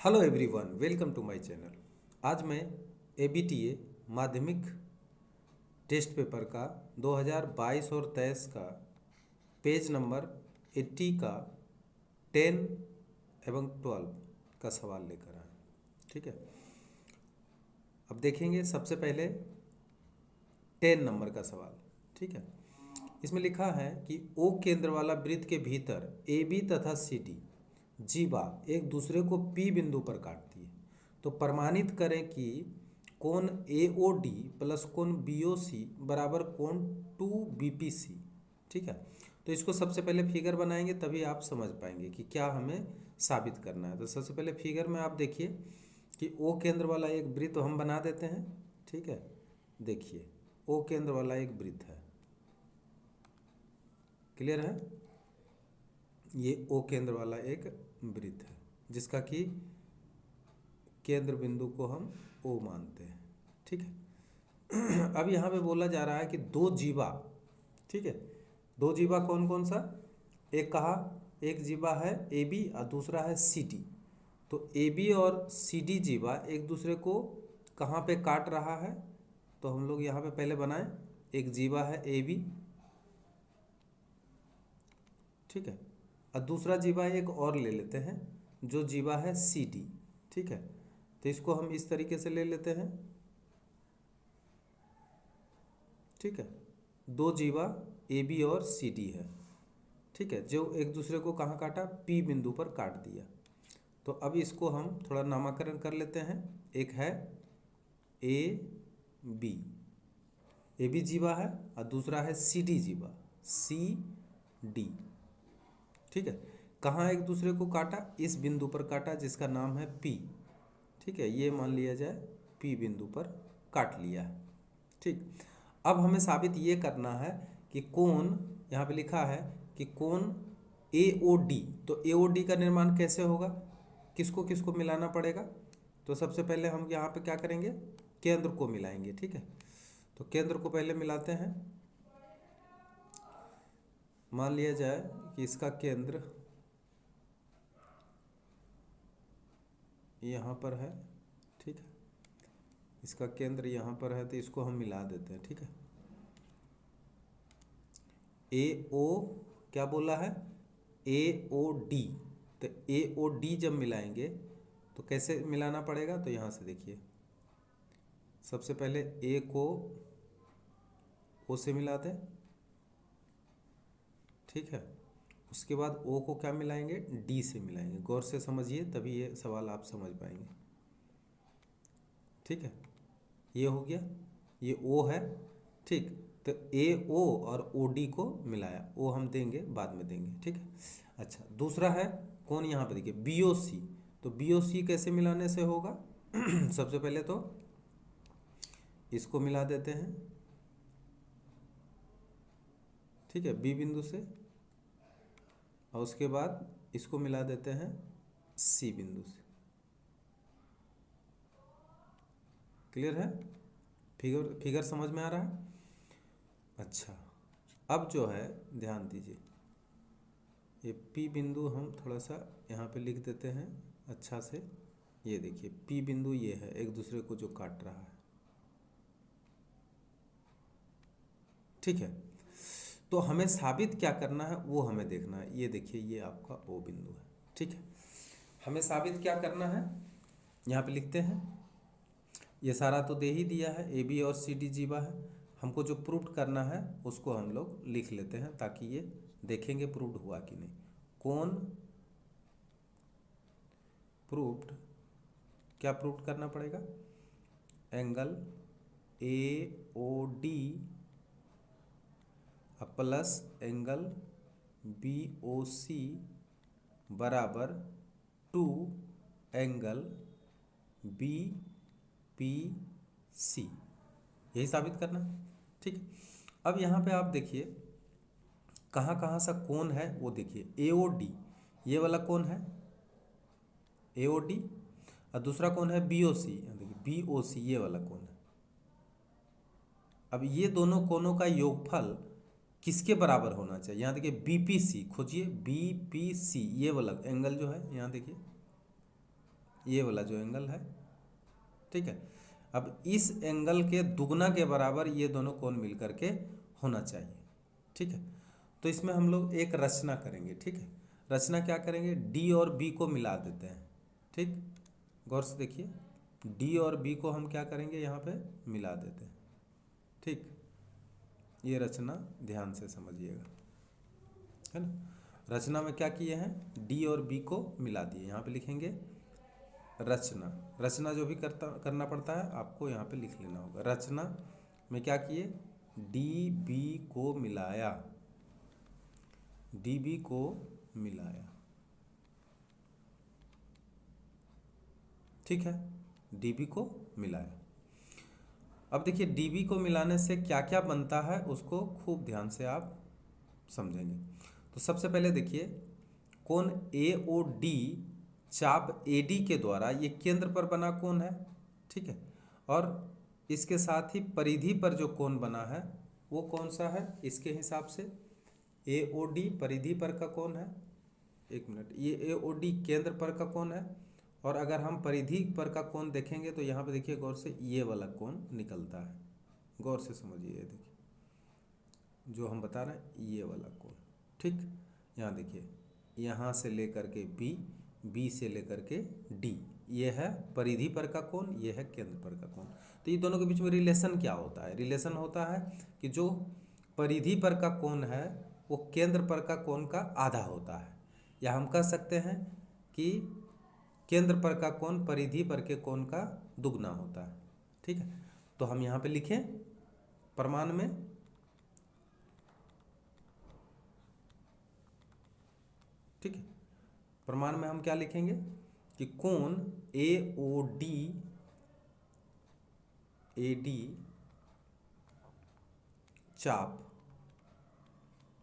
Hello everyone, welcome to my channel. आज मैं ABTA माध्यमिक टेस्ट पेपर का 2022 और 23 का पेज नंबर 80 का 10 एवं 12 का सवाल लेकर आए। ठीक है, अब देखेंगे सबसे पहले 10 नंबर का सवाल। ठीक है, इसमें लिखा है कि ओ केंद्र वाला वृत्त के भीतर ए बी तथा सी डी जीवा एक दूसरे को पी बिंदु पर काटती है, तो प्रमाणित करें कि कोण ए ओ डी प्लस कोण बी ओ सी बराबर कोण 2 बी पी सी। ठीक है, तो इसको सबसे पहले फिगर बनाएंगे तभी आप समझ पाएंगे कि क्या हमें साबित करना है। तो सबसे पहले फिगर में आप देखिए कि ओ केंद्र वाला एक वृत्त हम बना देते हैं। ठीक है, देखिए ओ केंद्र वाला एक वृत्त है, क्लियर है। ये ओ केंद्र वाला एक वृत्त है जिसका कि केंद्र बिंदु को हम ओ मानते हैं। ठीक है, अब यहाँ पे बोला जा रहा है कि दो जीवा, ठीक है, दो जीवा कौन कौन सा, एक कहा एक जीवा है ए बी और दूसरा है सी डी। तो ए बी और सी डी जीवा एक दूसरे को कहाँ पे काट रहा है, तो हम लोग यहाँ पे पहले बनाएं। एक जीवा है ए बी, ठीक है, और दूसरा जीवा एक और ले लेते हैं जो जीवा है सी डी। ठीक है, तो इसको हम इस तरीके से ले लेते हैं। ठीक है, दो जीवा ए बी और सी डी है। ठीक है, जो एक दूसरे को कहाँ काटा, पी बिंदु पर काट दिया। तो अब इसको हम थोड़ा नामकरण कर लेते हैं। एक है ए बी जीवा है और दूसरा है सी डी जीवा, सी डी। ठीक है, कहाँ एक दूसरे को काटा, इस बिंदु पर काटा जिसका नाम है पी। ठीक है, ये मान लिया जाए पी बिंदु पर काट लिया है। ठीक, अब हमें साबित ये करना है कि कोण, यहाँ पे लिखा है कि कोण ए ओ डी, तो ए ओ डी का निर्माण कैसे होगा, किसको किसको मिलाना पड़ेगा। तो सबसे पहले हम यहाँ पे क्या करेंगे, केंद्र को मिलाएंगे। ठीक है, तो केंद्र को पहले मिलाते हैं। मान लिया जाए कि इसका केंद्र यहाँ पर है। ठीक है, इसका केंद्र यहाँ पर है, तो इसको हम मिला देते हैं। ठीक है, ए ओ क्या बोला है, ए ओ डी। तो ए ओ डी जब मिलाएंगे तो कैसे मिलाना पड़ेगा, तो यहाँ से देखिए, सबसे पहले ए को ओ से मिला दें। ठीक है, उसके बाद ओ को क्या मिलाएंगे, डी से मिलाएंगे। गौर से समझिए तभी ये सवाल आप समझ पाएंगे। ठीक है, ये हो गया, ये ओ है। ठीक, तो ए ओ और ओ डी को मिलाया, ओ हम देंगे बाद में देंगे। ठीक है, अच्छा दूसरा है कौन, यहाँ पर देखिए बी ओ सी। तो बी ओ सी कैसे मिलाने से होगा सबसे पहले तो इसको मिला देते हैं। ठीक है, बी बिंदु से, और उसके बाद इसको मिला देते हैं सी बिंदु से। क्लियर है, फिगर समझ में आ रहा है। अच्छा, अब जो है ध्यान दीजिए, ये पी बिंदु हम थोड़ा सा यहाँ पे लिख देते हैं अच्छा से। ये देखिए पी बिंदु ये है एक दूसरे को जो काट रहा है। ठीक है, तो हमें साबित क्या करना है वो हमें देखना है। ये देखिए ये आपका ओ बिंदु है। ठीक है, हमें साबित क्या करना है, यहाँ पे लिखते हैं। ये सारा तो दे ही दिया है, ए बी और सी डी जीवा है। हमको जो प्रूव करना है उसको हम लोग लिख लेते हैं ताकि ये देखेंगे प्रूव्ड हुआ कि नहीं। कौन प्रूव्ड, क्या प्रूव करना पड़ेगा, angle A O D plus angle B O C बराबर 2 एंगल बी पी सी, यही साबित करना है। ठीक है, अब यहाँ पे आप देखिए कहाँ कहाँ सा कोण है वो देखिए। ए ओ डी ये वाला कोण है ए ओ डी, और दूसरा कोण है बी ओ सी, देखिए बी ओ सी ये वाला कोण है। अब ये दोनों कोणों का योगफल किसके बराबर होना चाहिए, यहाँ देखिए बी पी सी खोजिए, बी पी सी ये वाला एंगल जो है, यहाँ देखिए ये वाला जो एंगल है, ठीक है। अब इस एंगल के दुगना के बराबर ये दोनों कोण मिल करके होना चाहिए, ठीक है। तो इसमें हम लोग एक रचना करेंगे, ठीक है। रचना क्या करेंगे, डी और बी को मिला देते हैं, ठीक। गौर से देखिए, डी और बी को हम क्या करेंगे, यहाँ पे मिला देते हैं, ठीक। ये रचना ध्यान से समझिएगा, है ना। रचना में क्या किए हैं, डी और बी को मिला दिए। यहाँ पे लिखेंगे रचना, रचना जो भी करना पड़ता है आपको यहाँ पे लिख लेना होगा। रचना में क्या किए, डी बी को मिलाया, डी बी को मिलाया, ठीक है, डी बी को मिलाया। अब देखिए डी बी को मिलाने से क्या क्या बनता है उसको खूब ध्यान से आप समझेंगे। तो सबसे पहले देखिए, कोण ए ओ डी चाप ए डी के द्वारा ये केंद्र पर बना कोण है, ठीक है। और इसके साथ ही परिधि पर जो कोण बना है वो कौन सा है, इसके हिसाब से ए ओ डी परिधि पर का कोण है। एक मिनट, ये ए ओ डी केंद्र पर का कोण है, और अगर हम परिधि पर का कोण देखेंगे तो यहाँ पे देखिए गौर से ये वाला कोण निकलता है। गौर से समझिए, देखिए जो हम बता रहे हैं ये वाला कोण, ठीक। यहाँ देखिए, यहाँ से लेकर के बी, बी से लेकर के डी, ये है परिधि पर का कोण, ये है केंद्र पर का कोण। तो ये दोनों के बीच में रिलेशन क्या होता है, रिलेशन होता है कि जो परिधि पर का कोण है वो केंद्र पर का कोण का आधा होता है, या हम कह सकते हैं कि केंद्र पर का कोण परिधि पर के कोण का दुगना होता है, ठीक है। तो हम यहाँ पे लिखें प्रमाण में, ठीक है। प्रमाण में हम क्या लिखेंगे कि कोण ए ओ डी, ए डी चाप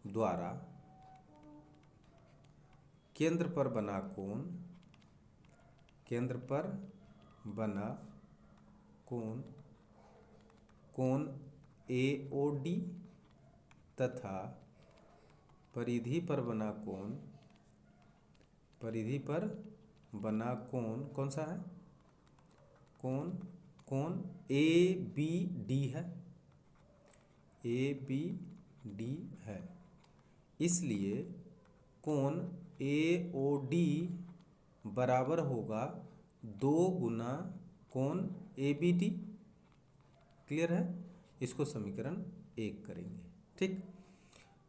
द्वारा केंद्र पर बना कोण, केंद्र पर बना कोण, कोण ए ओ डी तथा परिधि पर बना कोण, परिधि पर बना कोण कौन सा है, कोण, कोण ए बी डी है, ए बी डी है। इसलिए कोण ए ओ डी बराबर होगा 2 गुना कोण ए बी डी। क्लियर है, इसको समीकरण 1 करेंगे, ठीक।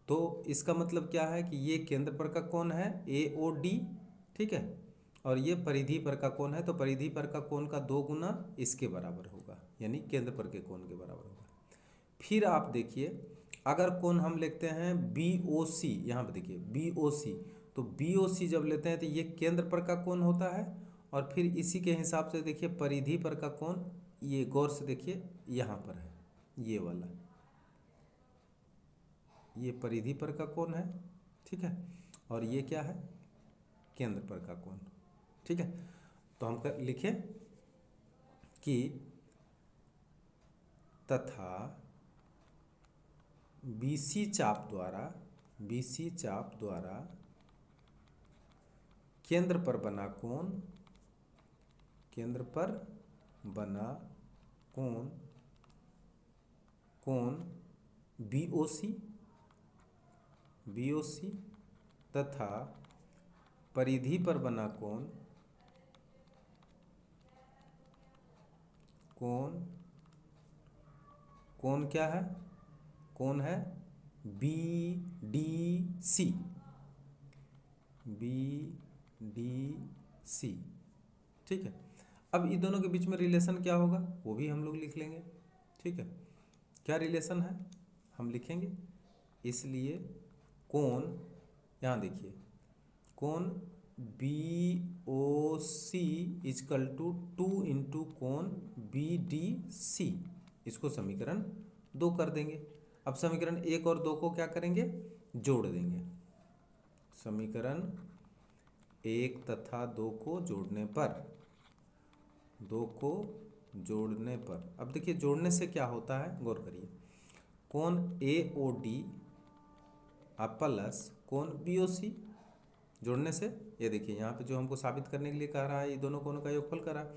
तो इसका मतलब क्या है कि ये केंद्र पर का कोण है ए ओ डी, ठीक है, और ये परिधि पर का कोण है, तो परिधि पर का कोण का 2 गुना इसके बराबर होगा, यानी केंद्र पर के कोण के बराबर होगा। फिर आप देखिए, अगर कोण हम लिखते हैं बी ओ सी, यहाँ पर देखिए बी ओ सी, तो बी ओ सी जब लेते हैं तो ये केंद्र पर का कोण होता है, और फिर इसी के हिसाब से देखिए परिधि पर का कोण, ये गौर से देखिए यहाँ पर है, ये वाला, ये परिधि पर का कोण है, ठीक है, और ये क्या है, केंद्र पर का कोण, ठीक है। तो हम लिखें कि तथा BC चाप द्वारा, BC चाप द्वारा केंद्र पर बना कोण, केंद्र पर बना कोण, कोण BOC, BOC तथा परिधि पर बना कोण, कोण, कोण क्या है, कोण है BDC, BDC, ठीक है। अब इन दोनों के बीच में रिलेशन क्या होगा वो भी हम लोग लिख लेंगे, ठीक है। क्या रिलेशन है हम लिखेंगे, इसलिए कोण, यहाँ देखिए कोण BOC इजकल टू 2 इंटू कोण BDC, इसको समीकरण 2 कर देंगे। अब समीकरण 1 और 2 को क्या करेंगे, जोड़ देंगे। समीकरण 1 तथा 2 को जोड़ने पर, 2 को जोड़ने पर, अब देखिए जोड़ने से क्या होता है गौर करिए, कोण AOD प्लस कोण BOC जोड़ने से ये देखिए यहाँ पे जो हमको साबित करने के लिए कह रहा है ये दोनों कोणों का योगफल कह रहा है,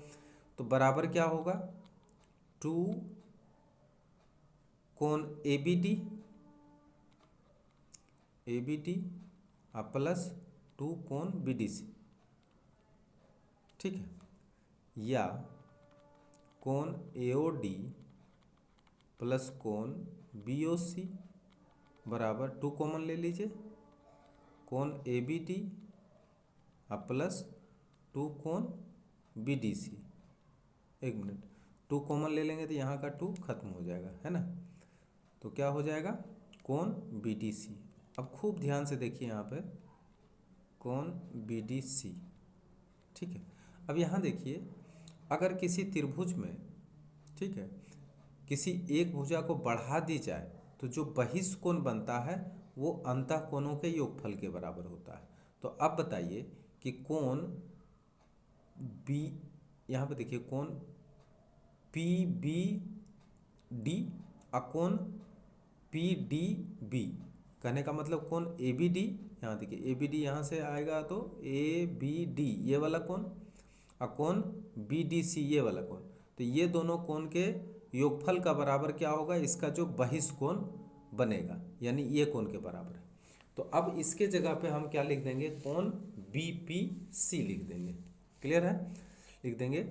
तो बराबर क्या होगा, 2 कोण ए बी डी प्लस 2 कोण बी डी सी, ठीक है, या कोण ए ओ डी प्लस कोण बी ओ सी बराबर 2 कॉमन ले लीजिए, कोण ए बी डी प्लस 2 कोण बी डी सी। एक मिनट, 2 कॉमन ले लेंगे तो यहाँ का 2 खत्म हो जाएगा, है ना, तो क्या हो जाएगा, कोण बी डी सी। अब खूब ध्यान से देखिए यहाँ पे, कोण बी डी सी, ठीक है। अब यहाँ देखिए, अगर किसी त्रिभुज में, ठीक है, किसी एक भुजा को बढ़ा दी जाए तो जो बहिष्कोण बनता है वो अंतः कोणों के योगफल के बराबर होता है। तो अब बताइए कि कोण बी, यहाँ पे देखिए कोण पी बी डी और कोण पी डी बी, कहने का मतलब कोण ए बी डी, यहाँ देखिए ए बी डी यहाँ से आएगा तो ए बी डी ये वाला कोण, और कोण बी डी सी ये वाला कोण, तो ये दोनों कोण के योगफल का बराबर क्या होगा, इसका जो बहिष्कोण बनेगा, यानी ये कोण के बराबर है। तो अब इसके जगह पे हम क्या लिख देंगे, कोण बी पी सी लिख देंगे। क्लियर है, लिख देंगे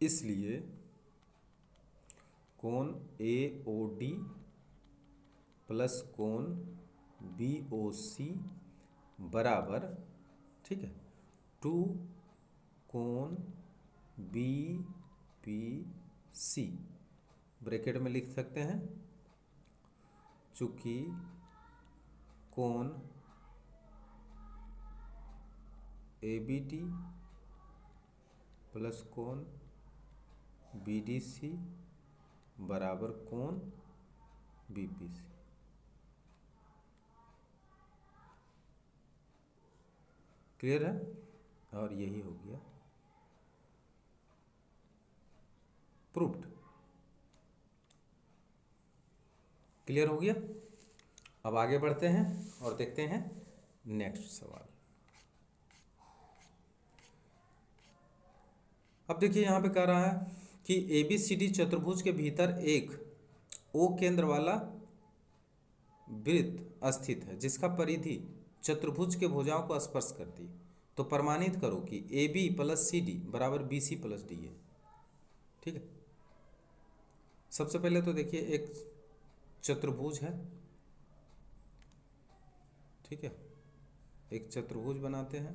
इसलिए कोण ए ओ डी प्लस कोण बी ओ सी बराबर, ठीक है, 2 कोण बी पी सी, ब्रैकेट में लिख सकते हैं, चूंकि कोण ए बी डी प्लस कोण बी डी सी बराबर कोण बी पी सी। क्लियर है, और यही हो गया प्रूव्ड। क्लियर हो गया। अब आगे बढ़ते हैं और देखते हैं नेक्स्ट सवाल। अब देखिए यहाँ पे कह रहा है कि ए बी सी डी चतुर्भुज के भीतर एक ओ केंद्र वाला वृत्त स्थित है जिसका परिधि चतुर्भुज के भुजाओं को स्पर्श करती है, तो प्रमाणित करो कि A B plus C D बराबर बी सी प्लस डी है। ठीक है, सबसे पहले तो देखिए एक चतुर्भुज है, ठीक है, एक चतुर्भुज बनाते हैं।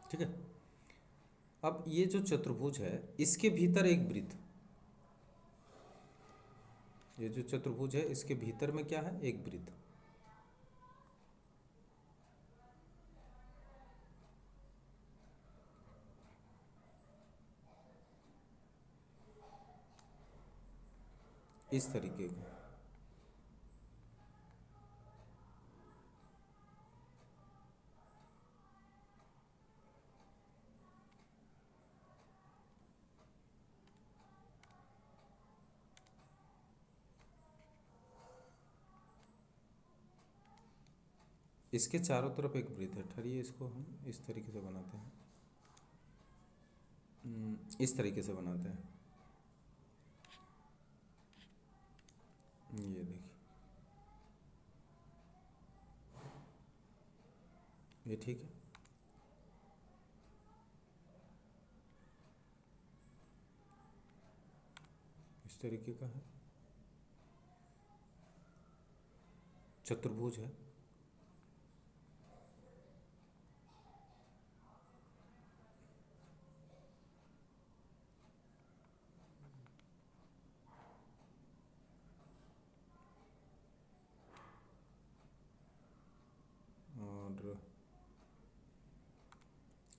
ठीक है, अब ये जो चतुर्भुज है इसके भीतर एक वृत्त, ये जो चतुर्भुज है इसके भीतर में क्या है, एक वृत्त। इस तरीके का, इसके चारों तरफ एक वृत्त है। ठहरिए, इसको हम इस तरीके से बनाते हैं, इस तरीके से बनाते हैं। ये देखिए, ये ठीक है। इस तरीके का है, चतुर्भुज है। और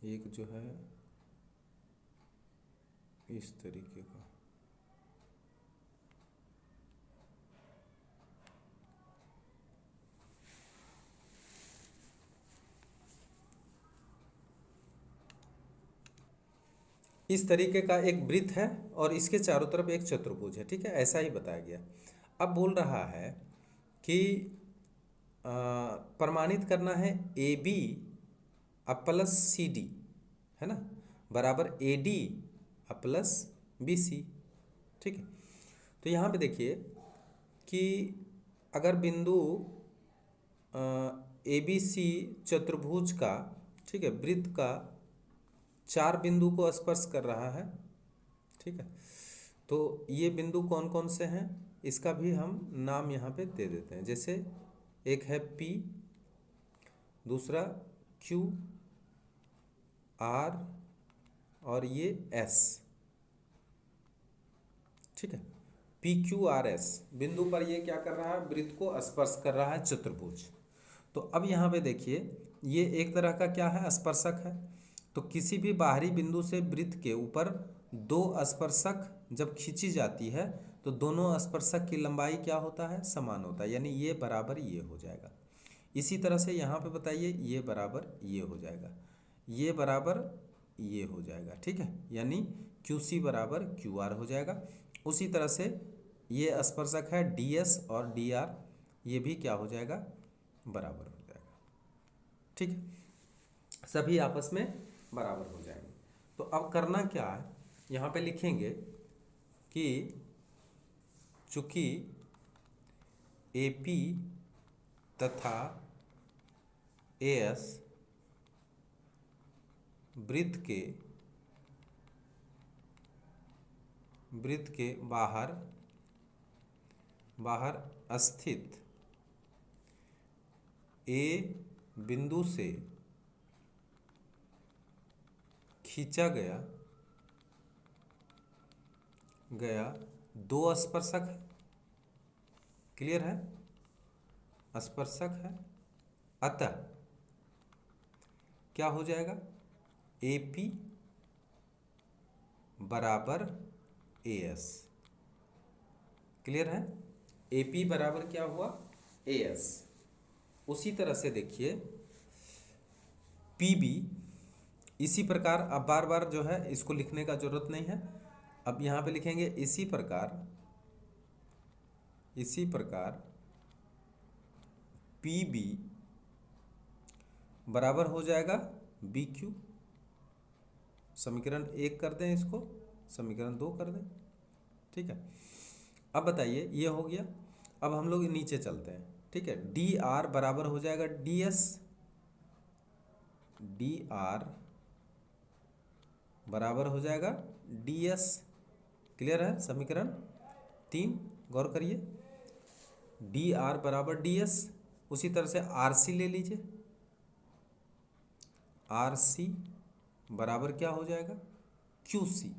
एक जो है इस तरीके का। इस तरीके का एक वृत्त है और इसके चारों तरफ एक चतुर्भुज है, ठीक है, ऐसा ही बताया गया। अब बोल रहा है कि प्रमाणित करना है A B plus C D, है ना, बराबर A D plus B C, ठीक है। तो यहाँ पे देखिए कि अगर बिंदु ए बी सी चतुर्भुज का, ठीक है, वृत्त का 4 बिंदु को स्पर्श कर रहा है, ठीक है, तो ये बिंदु कौन कौन से हैं इसका भी हम नाम यहाँ पे दे देते हैं। जैसे एक है P, दूसरा Q, R और ये S, ठीक है, PQRS बिंदु पर ये क्या कर रहा है, वृत्त को स्पर्श कर रहा है चतुर्भुज। तो अब यहाँ पे देखिए ये एक तरह का क्या है, स्पर्शक है। तो किसी भी बाहरी बिंदु से वृत्त के ऊपर 2 स्पर्शक जब खींची जाती है तो दोनों स्पर्शक की लंबाई क्या होता है, समान होता है, यानी ये बराबर ये हो जाएगा। इसी तरह से यहाँ पे बताइए ये बराबर ये हो जाएगा, ये बराबर ये हो जाएगा, ठीक है, यानी QC बराबर QR हो जाएगा। उसी तरह से ये स्पर्शक है DS और DR, ये भी क्या हो जाएगा, बराबर हो जाएगा, ठीक है, सभी आपस में बराबर हो जाएंगे। तो अब करना क्या है, यहाँ पे लिखेंगे कि चूंकि AP तथा AS वृत्त के बाहर स्थित A बिंदु से खींचा गया 2 स्पर्शक है, क्लियर है, स्पर्शक है, अतः क्या हो जाएगा, AP बराबर AS, क्लियर है, AP बराबर क्या हुआ, AS। उसी तरह से देखिए PB, इसी प्रकार, अब बार बार जो है इसको लिखने का जरूरत नहीं है, अब यहाँ पे लिखेंगे इसी प्रकार PB बराबर हो जाएगा BQ। समीकरण 1 कर दें, इसको समीकरण 2 कर दें, ठीक है। अब बताइए ये हो गया, अब हम लोग नीचे चलते हैं, ठीक है। DR बराबर हो जाएगा DS, DR बराबर हो जाएगा DS, क्लियर है, समीकरण 3 गौर करिए, DR बराबर DS। उसी तरह से RC ले लीजिए, RC बराबर क्या हो जाएगा, QC,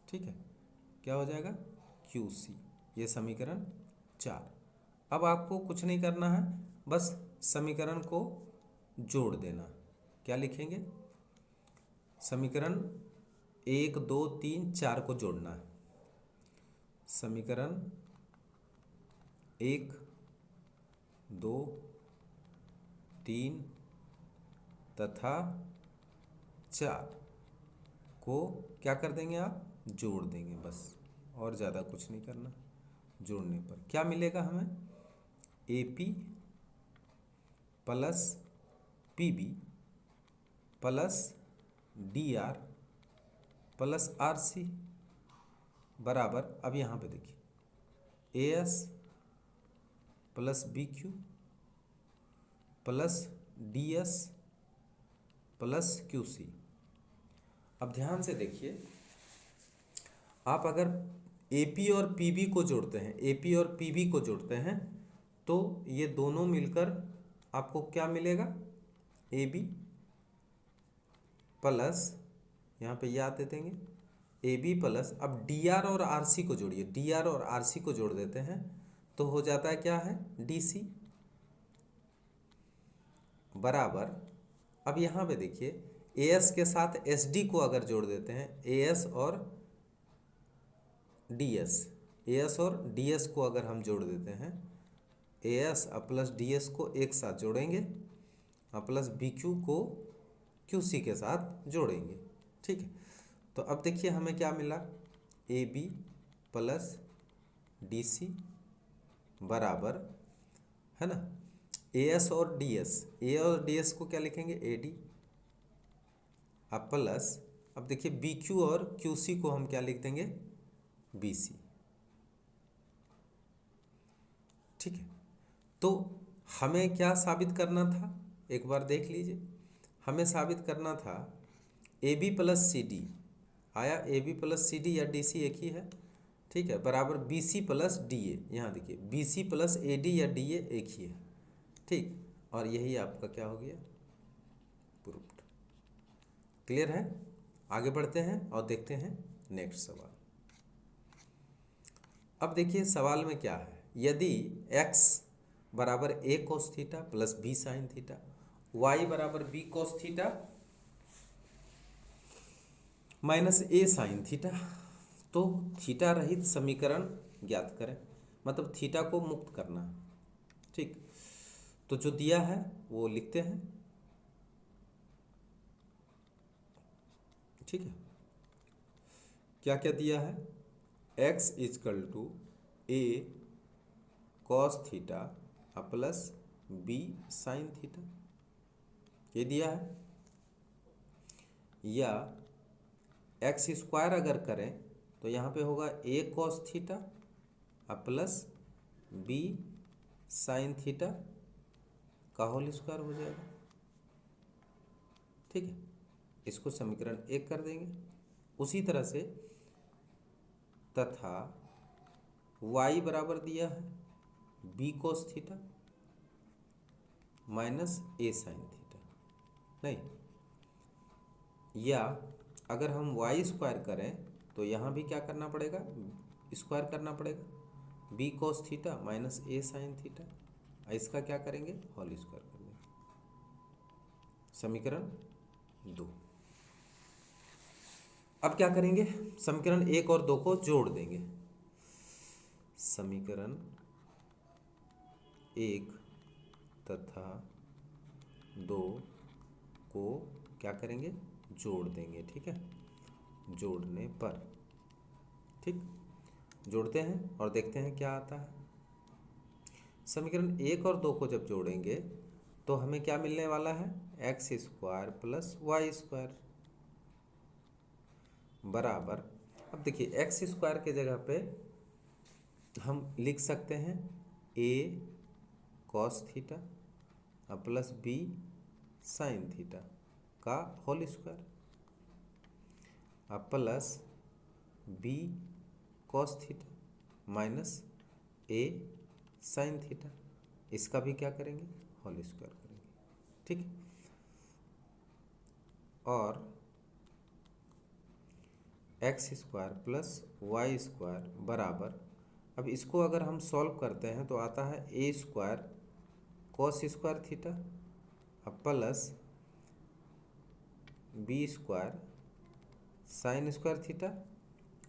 ठीक है, क्या हो जाएगा, QC, ये समीकरण 4। अब आपको कुछ नहीं करना है, बस समीकरण को जोड़ देना। क्या लिखेंगे, समीकरण 1 2 3 4 को जोड़ना है। समीकरण 1 2 3 तथा 4 को क्या कर देंगे, आप जोड़ देंगे, बस, और ज़्यादा कुछ नहीं करना। जोड़ने पर क्या मिलेगा हमें, AP plus PB plus DR plus RC बराबर, अब यहाँ पे देखिए AS plus BQ plus DS plus QC। अब ध्यान से देखिए, आप अगर AP और PB को जोड़ते हैं, AP और PB को जोड़ते हैं तो ये दोनों मिलकर आपको क्या मिलेगा, AB प्लस, यहाँ पे याद दे देंगे, AB प्लस, अब DR और RC को जोड़िए, DR और RC को जोड़ देते हैं तो हो जाता है क्या है, DC बराबर, अब यहाँ पे देखिए AS के साथ SD को अगर जोड़ देते हैं, AS और डी एस और डी एस को अगर हम जोड़ देते हैं, A S plus D S को एक साथ जोड़ेंगे प्लस बी क्यू को क्यू सी के साथ जोड़ेंगे। ठीक है, तो अब देखिए हमें क्या मिला, A B plus D C बराबर, है ना, ए एस और डी एस, ए और डी एस को क्या लिखेंगे, ए डी, अब प्लस, अब देखिए बी क्यू और क्यू सी को हम क्या लिख देंगे, बी सी। ठीक है, तो हमें क्या साबित करना था, एक बार देख लीजिए, हमें साबित करना था A B plus C D, आया A B plus C D या डी सी एक ही है, ठीक है, बराबर B C plus D A, यहाँ देखिए B C plus A D या डी ए एक ही है। ठीक, और यही आपका क्या हो गया, प्रूव्ड। क्लियर है, आगे बढ़ते हैं और देखते हैं नेक्स्ट सवाल। अब देखिए सवाल में क्या है, यदि x बराबर a cos theta plus b sine theta, y बराबर b cos theta minus a sine theta, तो थीटा रहित समीकरण ज्ञात करें, मतलब थीटा को मुक्त करना। ठीक, तो जो दिया है वो लिखते हैं। ठीक है, क्या क्या दिया है, x is equal to a cos theta plus b sine theta, ये दिया है, या एक्स स्क्वायर अगर करें तो यहाँ पे होगा a cos theta plus b sine theta का होल स्क्वायर हो जाएगा। ठीक है, इसको समीकरण 1 कर देंगे। उसी तरह से तथा y बराबर दिया है b cos theta minus a sine theta, नहीं, या अगर हम y स्क्वायर करें तो यहाँ भी क्या करना पड़ेगा, स्क्वायर करना पड़ेगा, b cos theta minus a sine theta, इसका क्या करेंगे, होल स्क्वायर कर देंगे। समीकरण 2। अब क्या करेंगे, समीकरण 1 और 2 को जोड़ देंगे। समीकरण 1 तथा 2 को क्या करेंगे, जोड़ देंगे। ठीक है, जोड़ने पर, ठीक, जोड़ते हैं और देखते हैं क्या आता है। समीकरण 1 और 2 को जब जोड़ेंगे तो हमें क्या मिलने वाला है, X square plus Y square बराबर, अब देखिए एक्स स्क्वायर के जगह पे हम लिख सकते हैं a cos theta plus b sine theta का whole square plus b cos theta minus a sine theta, इसका भी क्या करेंगे, होल स्क्वायर करेंगे। ठीक, और x square plus Y square बराबर, अब इसको अगर हम सॉल्व करते हैं तो आता है a square cos square theta plus B square sine square theta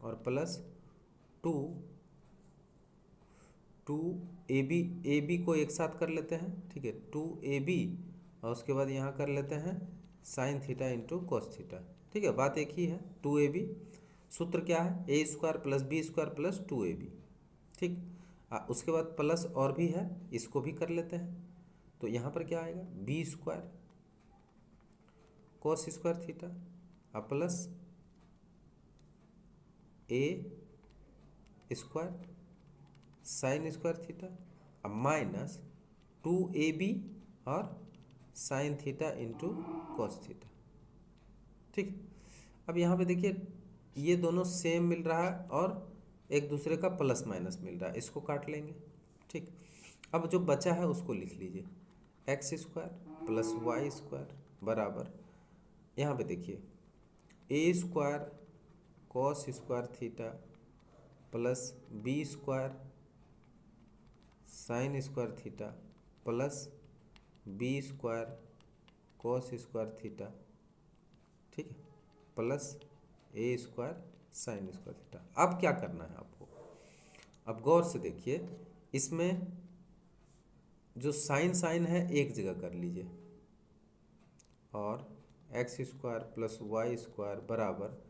और प्लस टू ए बी को एक साथ कर लेते हैं। ठीक है, 2ab और उसके बाद यहाँ कर लेते हैं sign theta into cos theta. ठीक है, बात एक ही है, 2ab, सूत्र क्या है, a square plus B square plus 2ab। ठीक, उसके बाद प्लस और भी है, इसको भी कर लेते हैं, तो यहाँ पर क्या आएगा, b square cos square theta plus a square sine square theta अब माइनस 2ab और sine theta into cos theta. ठीक, अब यहाँ पे देखिए ये दोनों सेम मिल रहा है और एक दूसरे का प्लस माइनस मिल रहा है, इसको काट लेंगे। ठीक, अब जो बचा है उसको लिख लीजिए, x square plus Y square बराबर, यहाँ पे देखिए a square cos square theta plus B square sine square theta plus B square cos square theta, ठीक है, plus a square sine square theta. अब क्या करना है आपको, अब गौर से देखिए, इसमें जो साइन है एक जगह कर लीजिए, और x square plus Y square बराबर,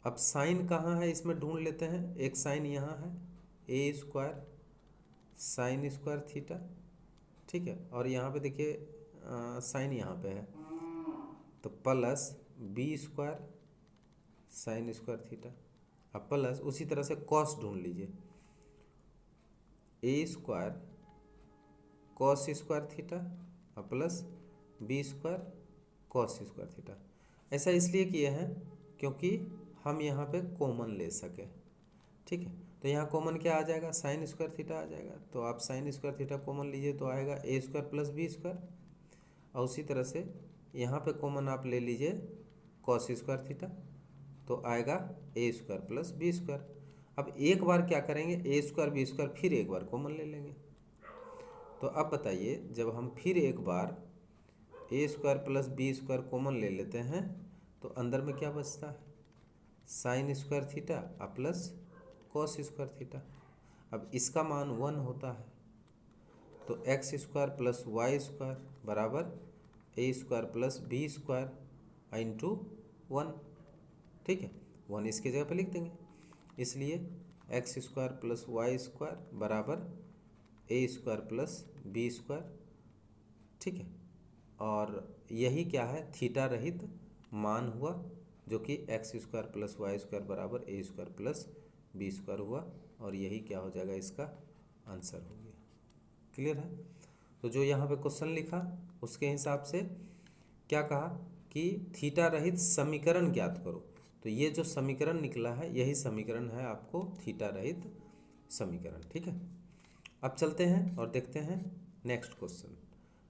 अब साइन कहाँ है इसमें ढूंढ लेते हैं। एक साइन यहाँ है, a square sine square theta, ठीक है। और यहाँ पे देखिए साइन यहाँ पे है, तो plus B square sine square theta. अब प्लस उसी तरह से कॉस ढूंढ लीजिए, A square cos square theta और plus B square cos square theta. ऐसा इसलिए किए हैं क्योंकि हम यहाँ पे कॉमन ले सके, ठीक है। तो यहाँ कॉमन क्या आ जाएगा, साइन स्क्वायर थीटा आ जाएगा। तो आप साइन स्क्वायर थीटा कॉमन लीजिए तो आएगा ए स्क्वायर प्लस बी स्क्वायर, और उसी तरह से यहाँ पे कॉमन आप ले लीजिए कॉस स्क्वायर थीटा, तो आएगा ए स्क्वायर प्लस बी स्क्वायर। अब एक बार क्या करेंगे, ए स्क्वायर बी स्क्वायर फिर एक बार कॉमन ले लेंगे। तो अब बताइए, जब हम फिर एक बार a square plus B square common ले लेते हैं तो अंदर में क्या बचता है, साइन स्क्वायर थीटा और प्लस कॉस स्क्वायर थीटा। अब इसका मान 1 होता है, तो x square plus Y square बराबर ए square plus B square into 1, ठीक है। 1 इसके जगह पे लिख देंगे, इसलिए X square plus Y square बराबर ए स्क्वायर प्लस बी स्क्वायर, ठीक है। और यही क्या है, थीटा रहित मान हुआ, जो कि X square plus Y square बराबर ए स्क्वायर प्लस बी स्क्वायर हुआ, और यही क्या हो जाएगा, इसका आंसर हो गया। क्लियर है। तो जो यहाँ पे क्वेश्चन लिखा उसके हिसाब से क्या कहा कि थीटा रहित समीकरण ज्ञात करो। तो ये जो समीकरण निकला है यही समीकरण है आपको थीटा रहित समीकरण, ठीक है। अब चलते हैं और देखते हैं नेक्स्ट क्वेश्चन।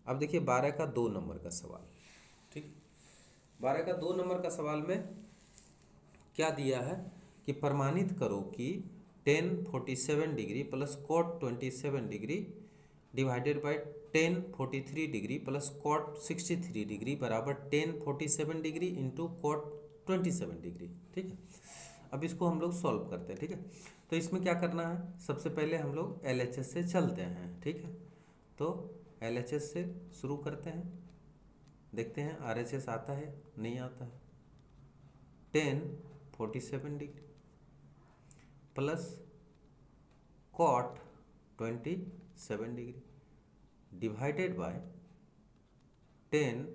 अब देखिए 12 का 2 नंबर का सवाल, ठीक है। 12 का 2 नंबर का सवाल में क्या दिया है कि प्रमाणित करो कि tan 47 degree plus cot 27 degree divided by tan 43 degree plus cot 63 degree बराबर tan 47 degree into cot 27 degree, ठीक है। अब इसको हम लोग सॉल्व करते हैं, ठीक है। तो इसमें क्या करना है, सबसे पहले हम लोग LHS से चलते हैं, ठीक है। तो LHS से शुरू करते हैं, देखते हैं RHS आता है नहीं आता है। tan 47 degree plus cot 27 degree divided by tan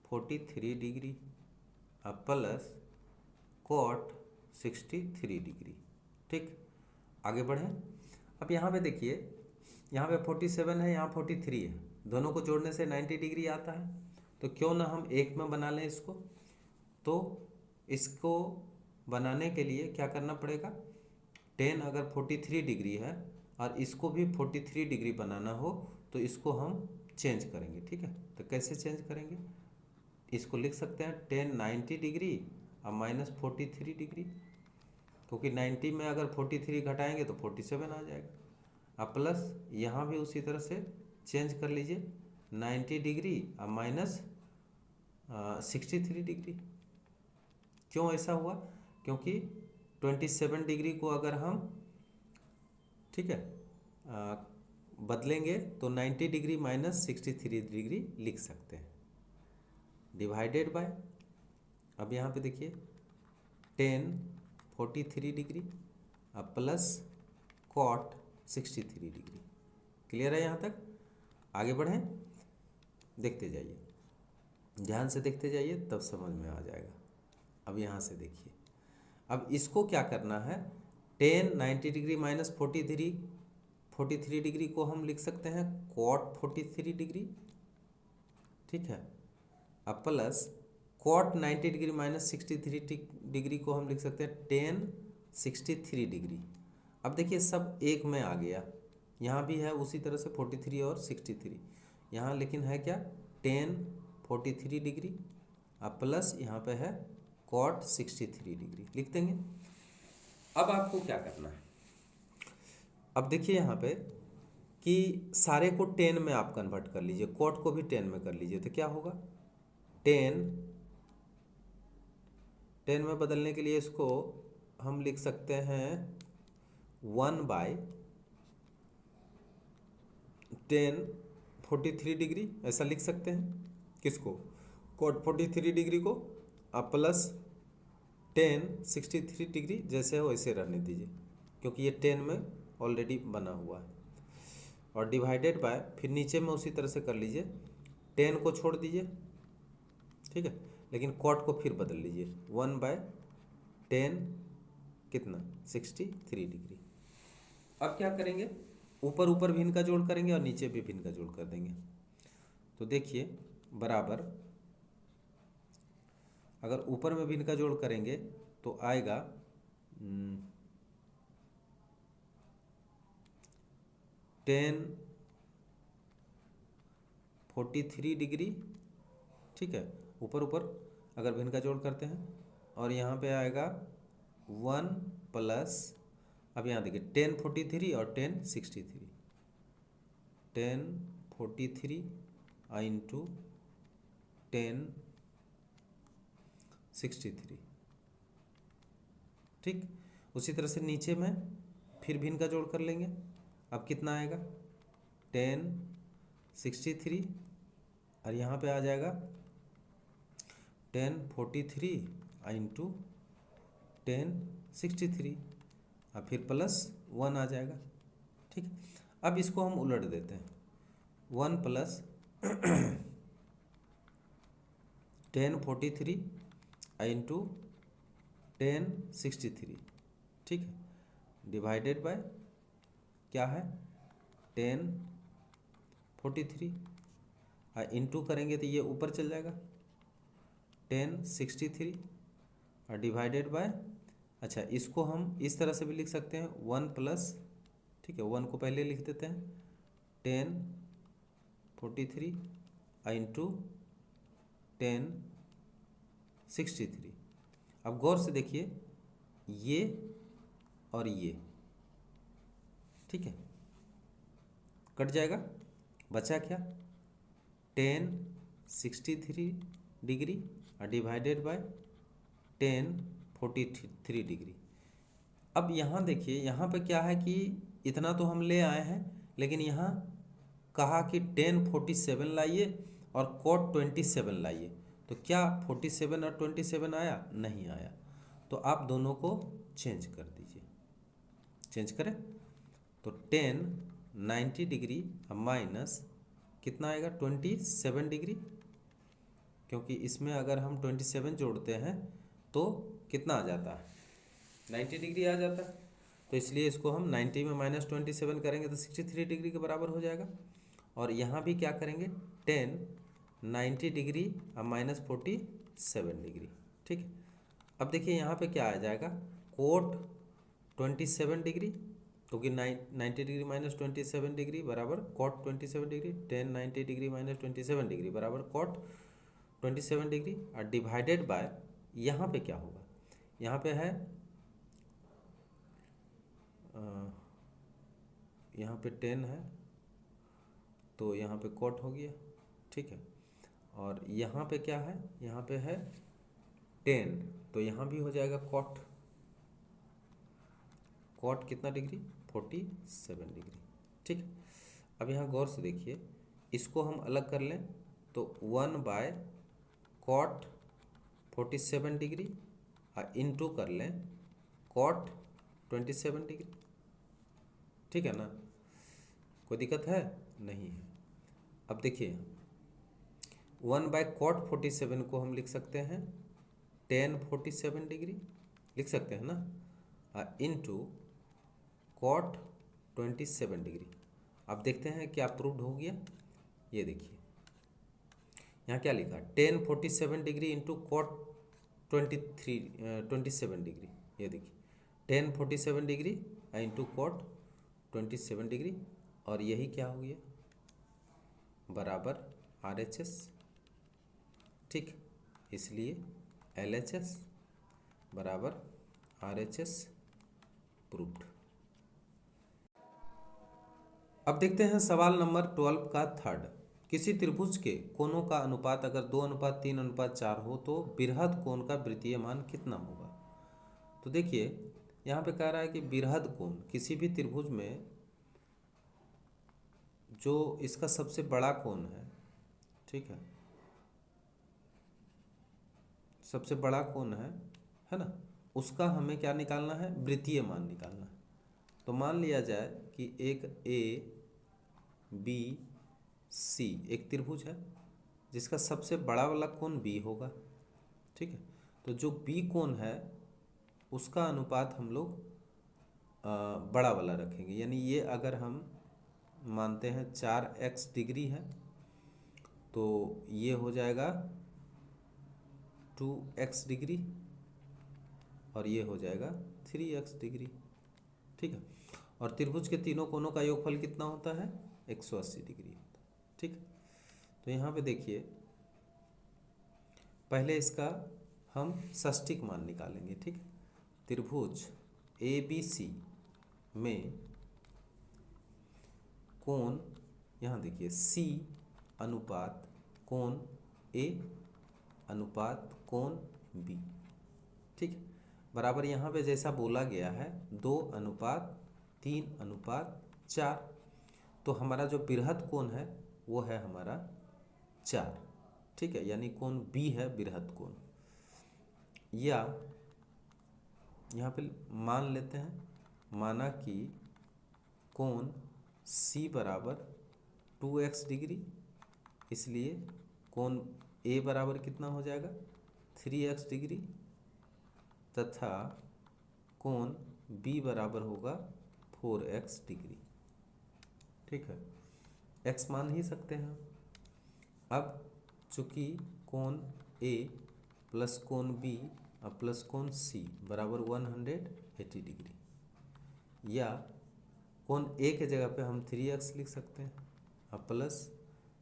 43 degree अब प्लस cot 63 डिग्री, ठीक। आगे बढ़ें। अब यहाँ पे देखिए, यहाँ पे 47 है, यहाँ 43 है, दोनों को जोड़ने से 90 डिग्री आता है। तो क्यों ना हम एक में बना लें इसको। तो इसको बनाने के लिए क्या करना पड़ेगा, tan अगर 43 डिग्री है और इसको भी 43 डिग्री बनाना हो तो इसको हम चेंज करेंगे, ठीक है। तो कैसे चेंज करेंगे, इसको लिख सकते हैं tan 90 डिग्री और माइनस 43 डिग्री, क्योंकि 90 में अगर 43 घटाएंगे तो 47 आ जाएगा। अब प्लस यहाँ भी उसी तरह से चेंज कर लीजिए 90 डिग्री और माइनस 63 डिग्री। क्यों ऐसा हुआ, क्योंकि 27 डिग्री को अगर हम, ठीक है, बदलेंगे तो 90 डिग्री माइनस 63 डिग्री लिख सकते हैं, डिवाइडेड बाय, अब यहाँ पे देखिए tan 43 डिग्री अब प्लस cot 63 डिग्री। क्लियर है यहाँ तक। आगे बढ़ें, देखते जाइए, ध्यान से देखते जाइए तब समझ में आ जाएगा। अब यहाँ से देखिए, अब इसको क्या करना है, tan 90 डिग्री माइनस 43 डिग्री को हम लिख सकते हैं cot 43 डिग्री, ठीक है। अब plus cot 90 degree minus 63 degree को हम लिख सकते हैं tan 63 डिग्री। अब देखिए सब एक में आ गया, यहाँ भी है उसी तरह से 43 और 63 यहाँ, लेकिन है क्या tan 43 डिग्री अब प्लस यहाँ पे है cot 63 डिग्री लिख देंगे। अब आपको क्या करना है, अब देखिए यहाँ पे कि सारे को 10 में आप कन्वर्ट कर लीजिए, cot को भी 10 में कर लीजिए, तो क्या होगा 10 में बदलने के लिए इसको हम लिख सकते हैं 1/tan43 डिग्री ऐसा लिख सकते हैं। किसको? cot 43 डिग्री को, आप प्लस tan 63 डिग्री जैसे हो वैसे रहने दीजिए, क्योंकि ये tan में ऑलरेडी बना हुआ है। और डिवाइडेड बाय, फिर नीचे में उसी तरह से कर लीजिए, tan को छोड़ दीजिए, ठीक है, लेकिन cot को फिर बदल लीजिए, 1/tan कितना 63 डिग्री। अब क्या करेंगे, ऊपर ऊपर भी इनका जोड़ करेंगे और नीचे भी इनका जोड़ कर देंगे। तो देखिए बराबर, अगर ऊपर में भी इनका जोड़ करेंगे तो आएगा tan 43 डिग्री, ठीक है, ऊपर ऊपर अगर भिन्न का जोड़ करते हैं, और यहाँ पे आएगा 1 प्लस, अब यहाँ देखिए tan 43 और tan 63, tan 43 इंटू tan 63, ठीक। उसी तरह से नीचे में फिर भिन्न का जोड़ कर लेंगे। अब कितना आएगा, tan 63, और यहाँ पे आ जाएगा tan 43 इंटू tan 63, और फिर प्लस 1 आ जाएगा, ठीक। अब इसको हम उलट देते हैं, 1 प्लस tan 43 इंटू tan 63, ठीक है, डिवाइडेड बाय क्या है tan 43, इंटू करेंगे तो ये ऊपर चल जाएगा tan 63, और डिवाइडेड बाय, अच्छा इसको हम इस तरह से भी लिख सकते हैं 1 प्लस, ठीक है, 1 को पहले लिख देते हैं, tan 43 इंटू tan 63। अब गौर से देखिए ये और ये, ठीक है, कट जाएगा, बचा क्या tan 63 डिग्री और डिवाइडेड बाय tan 43 डिग्री। अब यहाँ देखिए, यहाँ पे क्या है कि इतना तो हम ले आए हैं, लेकिन यहाँ कहा कि tan 47 लाइए और cot 27 लाइए, तो क्या 47 और 27 आया? नहीं आया। तो आप दोनों को चेंज कर दीजिए, चेंज करें तो tan 90 डिग्री माइनस कितना आएगा 27 डिग्री, क्योंकि इसमें अगर हम 27 जोड़ते हैं तो कितना आ जाता है 90 डिग्री आ जाता है, तो इसलिए इसको हम 90 में माइनस 27 करेंगे तो 63 डिग्री के बराबर हो जाएगा। और यहाँ भी क्या करेंगे tan 90 डिग्री और माइनस 47 डिग्री, ठीक है। अब देखिए यहाँ पे क्या आ जाएगा cot 27 डिग्री, क्योंकि 90 डिग्री माइनस 27 डिग्री बराबर cot 27 degree, tan 90 degree minus 27 degree बराबर cot 27 डिग्री, और डिवाइडेड बाय यहाँ पे क्या होगा, यहाँ पे है यहाँ पे 10 है तो यहाँ पे cot हो गया, ठीक है। और यहाँ पे क्या है, यहाँ पे है 10 तो यहाँ भी हो जाएगा cot, cot कितना डिग्री 47 डिग्री, ठीक है। अब यहाँ गौर से देखिए, इसको हम अलग कर लें तो 1/cot 47 डिग्री और इंटू कर लें cot 27 डिग्री, ठीक है ना, कोई दिक्कत है? नहीं है। अब देखिए 1/cot 47 को हम लिख सकते हैं tan 47 डिग्री लिख सकते हैं ना, इंटू cot 27 डिग्री। अब देखते हैं क्या प्रूव्ड हो गया, ये देखिए यहाँ क्या लिखा tan 47 degree into cot 27 degree, ये देखिए tan 47 degree into cot 27 degree, और यही क्या हो गया बराबर RHS, ठीक, इसलिए LHS बराबर RHS प्रूव्ड। अब देखते हैं सवाल नंबर 12 का थर्ड। किसी त्रिभुज के कोणों का अनुपात अगर 2:3:4 हो तो बृहद कोण का वृत्तीय मान कितना होगा। तो देखिए यहाँ पे कह रहा है कि बृहद कोण किसी भी त्रिभुज में जो इसका सबसे बड़ा कोण है, ठीक है, सबसे बड़ा कोण है ना, उसका हमें क्या निकालना है, वृत्तीय मान निकालना है। तो मान लिया जाए कि एक ए बी सी एक त्रिभुज है जिसका सबसे बड़ा वाला कोण बी होगा, ठीक है। तो जो बी कोण है उसका अनुपात हम लोग बड़ा वाला रखेंगे, यानी ये अगर हम मानते हैं 4x डिग्री है तो ये हो जाएगा 2x डिग्री और ये हो जाएगा 3x डिग्री, ठीक है। और त्रिभुज के तीनों कोणों का योगफल कितना होता है, 180 डिग्री होता है, ठीक है। तो यहाँ पे देखिए पहले इसका हम षष्ठिक मान निकालेंगे, ठीक है। त्रिभुज ABC में कोण, यहाँ देखिए C अनुपात कोण A अनुपात कोण B, ठीक है, बराबर यहाँ पे जैसा बोला गया है 2:3:4। तो हमारा जो बृहद कोण है वो है हमारा 4, ठीक है, यानी कोण B है बृहद कोण। या यहाँ पे मान लेते हैं, माना कि कोण C बराबर 2x डिग्री, इसलिए कोण A बराबर कितना हो जाएगा 3x डिग्री, तथा कोण B बराबर होगा 4x डिग्री, ठीक है। x मान ही सकते हैं। अब चूंकि कोण A प्लस कोण B और प्लस कोण C बराबर 180 डिग्री, या कोण A के जगह पे हम 3x लिख सकते हैं और प्लस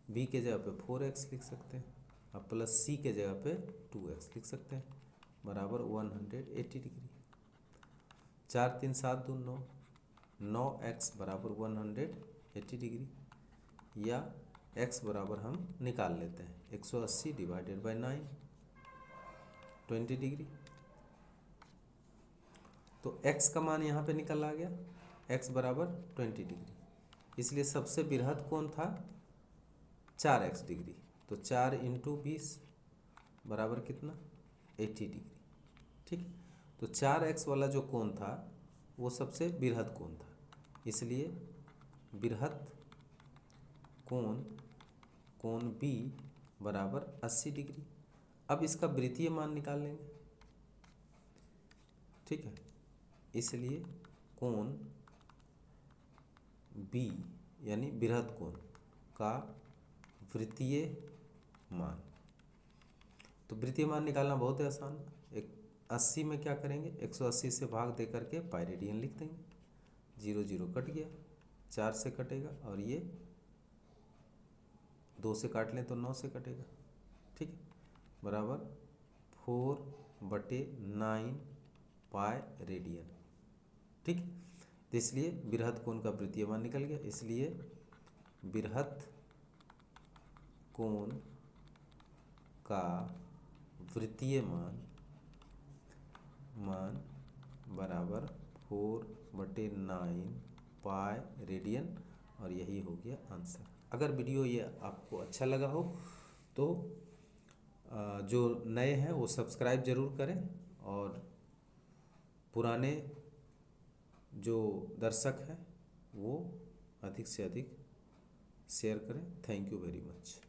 B के जगह पे 4x लिख सकते हैं और प्लस C के जगह पे 2x लिख सकते हैं, बराबर 180 डिग्री। 4 3 7 2 9, 9x बराबर 180 डिग्री, या x बराबर हम निकाल लेते हैं 180 डिवाइडेड बाई 9, 20 डिग्री। तो x का मान यहाँ पे निकल आ गया, x बराबर 20 डिग्री, इसलिए सबसे बृहद कोण था 4x डिग्री। तो 4 × 20 बराबर कितना 80 डिग्री, ठीक है। तो 4x वाला जो कोण था वो सबसे बृहद कोण था, इसलिए बृहद कोण कोण B बराबर 80 डिग्री। अब इसका वृत्तीय मान निकाल लेंगे, ठीक है, इसलिए कोण B यानी बृहद कोण का वृत्तीय मान। तो वृत्तीय मान निकालना बहुत ही आसान है। 80 में क्या करेंगे, 180 से भाग दे करके पाई रेडियन लिख देंगे, 0 0 कट गया, 4 से कटेगा और ये 2 से काट लें तो 9 से कटेगा, ठीक है, बराबर 4/9 पाई रेडियन, ठीक। तो इसलिए बृहद कोण का वृत्तीय मान निकल गया, इसलिए बृहद कोण का वृत्तीय मान बराबर 4/9 पाई रेडियन, और यही हो गया आंसर। अगर वीडियो ये आपको अच्छा लगा हो तो जो नए हैं वो सब्सक्राइब ज़रूर करें, और पुराने जो दर्शक हैं वो अधिक से अधिक शेयर करें। Thank you very much.